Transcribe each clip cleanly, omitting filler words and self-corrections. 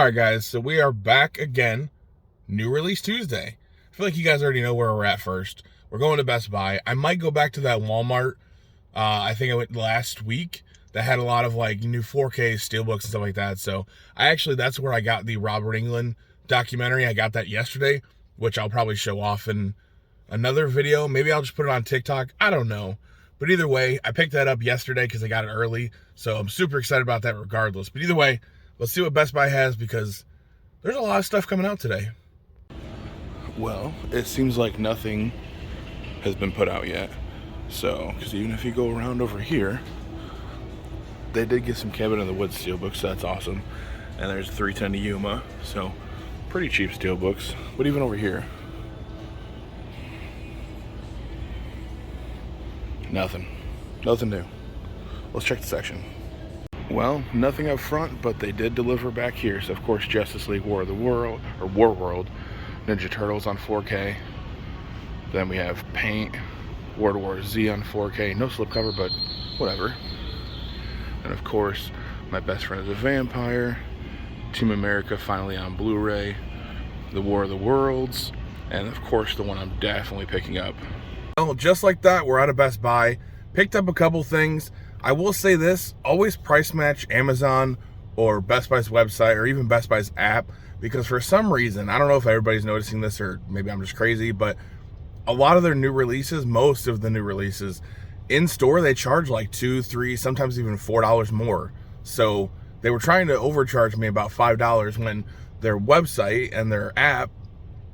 Alright guys, so we are back again. New Release Tuesday. I feel like you guys already know where we're at first. We're going to Best Buy. I might go back to that Walmart. I think I went last week. That had a lot of like new 4K steelbooks and stuff like that. So that's where I got the Robert Englund documentary. I got that yesterday, which I'll probably show off in another video. Maybe I'll just put it on TikTok. I don't know. But either way, I picked that up yesterday because I got it early. So I'm super excited about that regardless. But either way, let's see what Best Buy has because there's a lot of stuff coming out today. Well, it seems like nothing has been put out yet. So, because even if you go around over here, they did get some Cabin in the Woods steelbooks, so that's awesome. And there's 310 to Yuma, so pretty cheap steelbooks. But even over here, nothing new. Let's check the section. Well, nothing up front, but they did deliver back here. So of course, Justice League War World, Ninja Turtles on 4K. Then we have Paint, World War Z on 4K. No slipcover, but whatever. And of course, My Best Friend is a Vampire, Team America finally on Blu-ray, The War of the Worlds, and of course the one I'm definitely picking up. Well, just like that, we're out of Best Buy. Picked up a couple things. I will say this, always price match Amazon or Best Buy's website or even Best Buy's app, because for some reason, I don't know if everybody's noticing this or maybe I'm just crazy, but a lot of their new releases, most of the new releases, in store they charge like $2, $3, sometimes even $4 more. So they were trying to overcharge me about $5 when their website and their app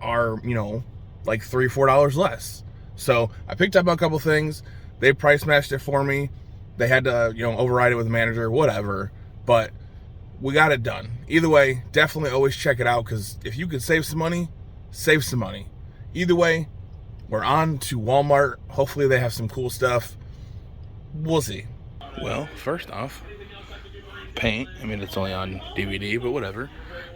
are, you know, like $3, $4 less. So I picked up a couple things. They price matched it for me. They had to, you know, override it with the manager, whatever. But we got it done. Either way, definitely always check it out, because if you could save some money, save some money. Either way, we're on to Walmart. Hopefully they have some cool stuff. We'll see. Well, first off, Paint. I mean, it's only on DVD, but whatever.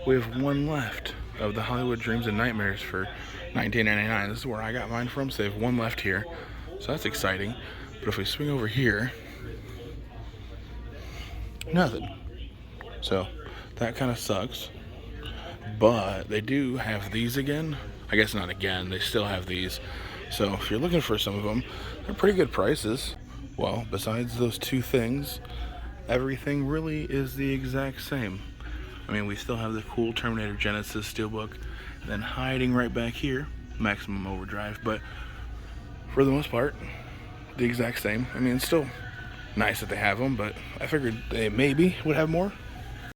We have one left of the Hollywood Dreams and Nightmares for $19.99. This is where I got mine from, so they have one left here. So that's exciting. But if we swing over here, nothing. So that kind of sucks. But they do have these again. I guess not again. They still have these. So if you're looking for some of them, they're pretty good prices. Well, besides those two things, everything really is the exact same. I mean, we still have the cool Terminator Genesis steelbook, and then hiding right back here, Maximum Overdrive. But for the most part, the exact same. I mean, it's still nice that they have them, but I figured they maybe would have more.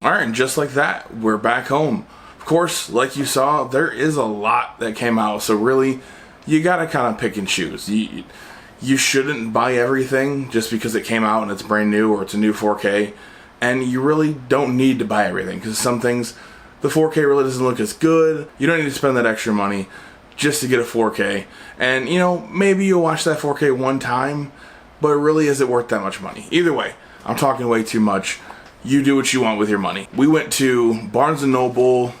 Alright, and just like that, we're back home. Of course, like you saw, there is a lot that came out, so really, you gotta kind of pick and choose. You shouldn't buy everything just because it came out and it's brand new or it's a new 4K, and you really don't need to buy everything, because some things, the 4K really doesn't look as good. You don't need to spend that extra money just to get a 4K, and you know, maybe you'll watch that 4K one time, but really, is it worth that much money? Either way, I'm talking way too much. You do what you want with your money. We went to Barnes & Noble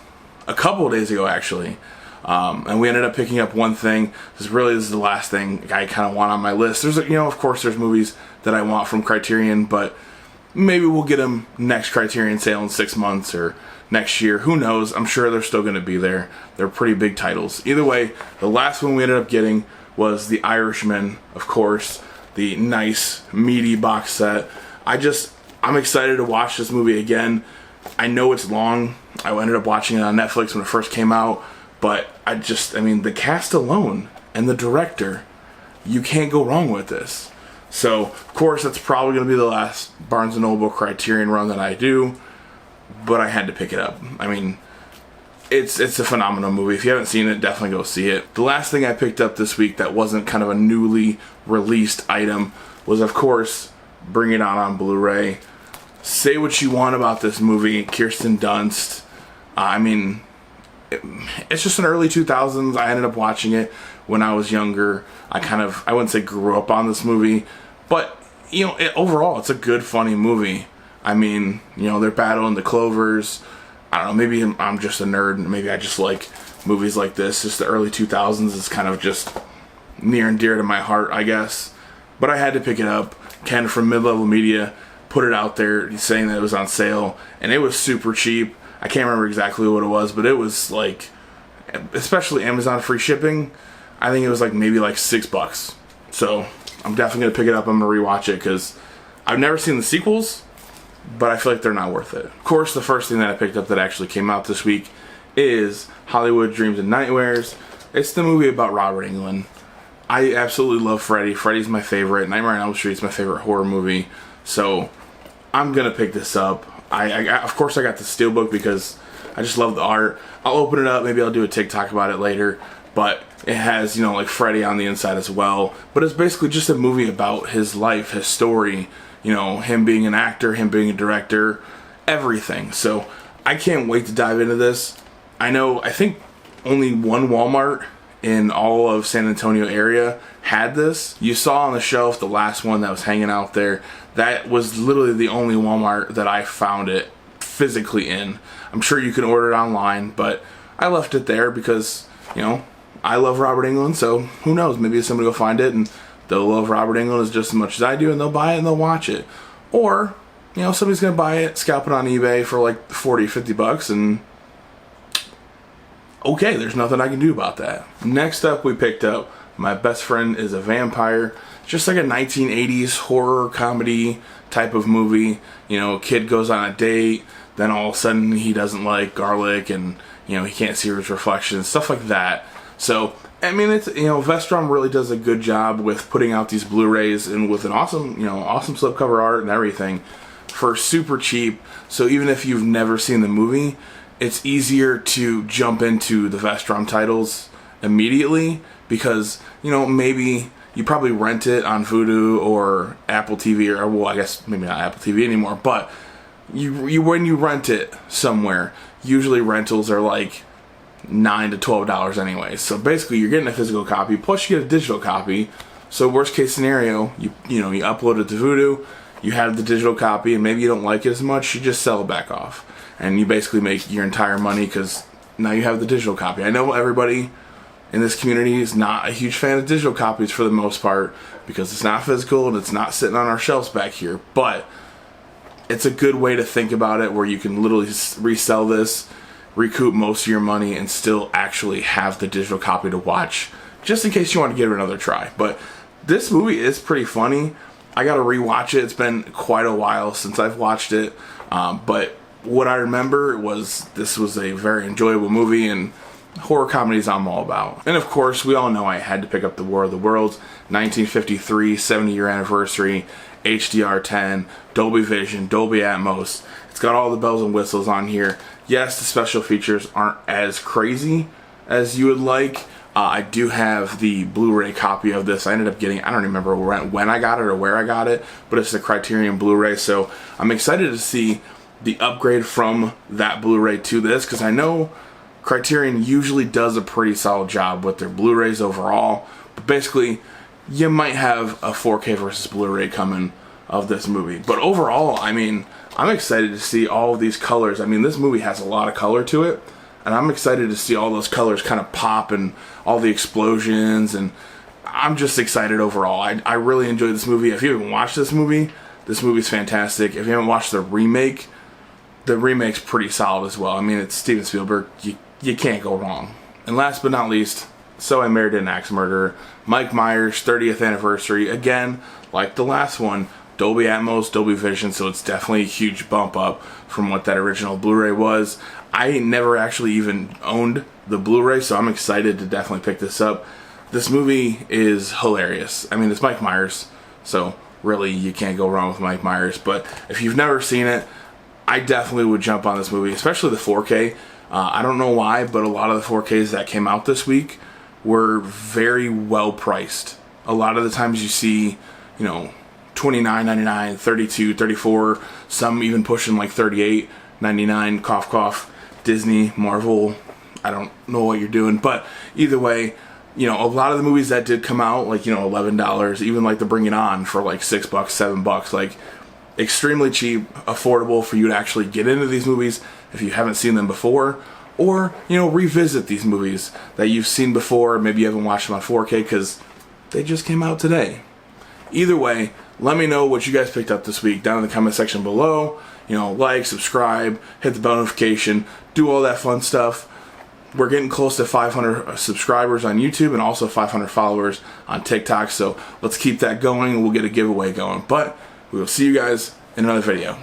a couple of days ago, actually, and we ended up picking up one thing. This is the last thing I kind of want on my list. There's, you know, of course, there's movies that I want from Criterion, but maybe we'll get them next Criterion sale in 6 months or next year. Who knows? I'm sure they're still going to be there. They're pretty big titles. Either way, the last one we ended up getting was The Irishman, of course. The nice, meaty box set. I'm excited to watch this movie again. I know it's long. I ended up watching it on Netflix when it first came out. But I mean, the cast alone and the director, you can't go wrong with this. So, of course, that's probably going to be the last Barnes & Noble Criterion run that I do. But I had to pick it up. I mean, it's a phenomenal movie. If you haven't seen it, definitely go see it. The last thing I picked up this week that wasn't kind of a newly released item was, of course, Bring It On Blu-ray. Say what you want about this movie, Kirsten Dunst. I mean, it's just in the early 2000s. I ended up watching it when I was younger. I wouldn't say grew up on this movie, but, you know, overall, it's a good, funny movie. I mean, you know, they're battling the Clovers. I don't know, maybe I'm just a nerd, and maybe I just like movies like this. Just the early 2000s is kind of just near and dear to my heart, I guess. But I had to pick it up. Ken from Mid-Level Media put it out there saying that it was on sale, and it was super cheap. I can't remember exactly what it was, but it was like, especially Amazon free shipping, I think it was like maybe like $6. So I'm definitely going to pick it up. I'm going to rewatch it because I've never seen the sequels, but I feel like they're not worth it. Of course, the first thing that I picked up that actually came out this week is Hollywood Dreams and Nightmares. It's the movie about Robert Englund. I absolutely love Freddy. Freddy's my favorite. Nightmare on Elm Street is my favorite horror movie. So I'm going to pick this up. Of course, I got the steelbook because I just love the art. I'll open it up. Maybe I'll do a TikTok about it later. But it has, like Freddy on the inside as well. But it's basically just a movie about his life, his story. Him being an actor, him being a director, everything. So I can't wait to dive into this. I think only one Walmart in all of San Antonio area had this. You saw on the shelf the last one that was hanging out there. That was literally the only Walmart that I found it physically in. I'm sure you can order it online, but I left it there because, I love Robert Englund, so who knows, maybe somebody will find it and they'll love Robert Englund as just as much as I do, and they'll buy it and they'll watch it. Or, somebody's gonna buy it, scalp it on eBay for like $40-50, and okay, there's nothing I can do about that. Next up, we picked up My Best Friend is a Vampire. Just like a 1980s horror comedy type of movie. A kid goes on a date, then all of a sudden he doesn't like garlic, and he can't see his reflection, stuff like that. So it's Vestron really does a good job with putting out these Blu-rays and with an awesome slipcover art and everything for super cheap. So even if you've never seen the movie, it's easier to jump into the Vestron titles immediately because maybe you probably rent it on Vudu or Apple TV, or well, I guess maybe not Apple TV anymore, but you when you rent it somewhere, usually rentals are like $9 to $12 anyway. So basically you're getting a physical copy plus you get a digital copy. So worst case scenario, you upload it to Vudu, you have the digital copy, and maybe you don't like it as much, you just sell it back off. And you basically make your entire money because now you have the digital copy. I know everybody in this community is not a huge fan of digital copies for the most part because it's not physical and it's not sitting on our shelves back here. But it's a good way to think about it where you can literally resell this, recoup most of your money, and still actually have the digital copy to watch just in case you want to give it another try. But this movie is pretty funny. I got to rewatch it. It's been quite a while since I've watched it. But what I remember was this was a very enjoyable movie, and horror comedies I'm all about. And of course, we all know I had to pick up The War of the Worlds, 1953, 70-year anniversary, HDR10, Dolby Vision, Dolby Atmos. It's got all the bells and whistles on here. Yes, the special features aren't as crazy as you would like. I do have the Blu-ray copy of this. I ended up getting, I don't remember when I got it or where I got it, but it's the Criterion Blu-ray, so I'm excited to see the upgrade from that Blu-ray to this, because I know Criterion usually does a pretty solid job with their Blu-rays overall, but basically you might have a 4K versus Blu-ray coming of this movie. But overall, I'm excited to see all of these colors. This movie has a lot of color to it, and I'm excited to see all those colors kind of pop and all the explosions, and I'm just excited overall. I really enjoyed this movie. If you haven't watched this movie's fantastic. If you haven't watched the remake's pretty solid as well. It's Steven Spielberg. You can't go wrong. And last but not least, So I Married an Axe Murderer. Mike Myers' 30th anniversary. Again, like the last one, Dolby Atmos, Dolby Vision, so it's definitely a huge bump up from what that original Blu-ray was. I never actually even owned the Blu-ray, so I'm excited to definitely pick this up. This movie is hilarious. It's Mike Myers, so really you can't go wrong with Mike Myers. But if you've never seen it, I definitely would jump on this movie, especially the 4K. I don't know why, but a lot of the 4Ks that came out this week were very well priced. A lot of the times you see, $29.99, $32, $34, some even pushing like $38.99, cough cough, Disney, Marvel, I don't know what you're doing, but either way, a lot of the movies that did come out, like, $11, even like the Bring It On for like $6, $7, like extremely cheap, affordable for you to actually get into these movies if you haven't seen them before, or, revisit these movies that you've seen before, maybe you haven't watched them on 4K because they just came out today. Either way, Let me know what you guys picked up this week down in the comment section below. You know, like, subscribe, hit the bell notification, do all that fun stuff. We're getting close to 500 subscribers on YouTube and also 500 followers on TikTok. So let's keep that going and we'll get a giveaway going. But we will see you guys in another video.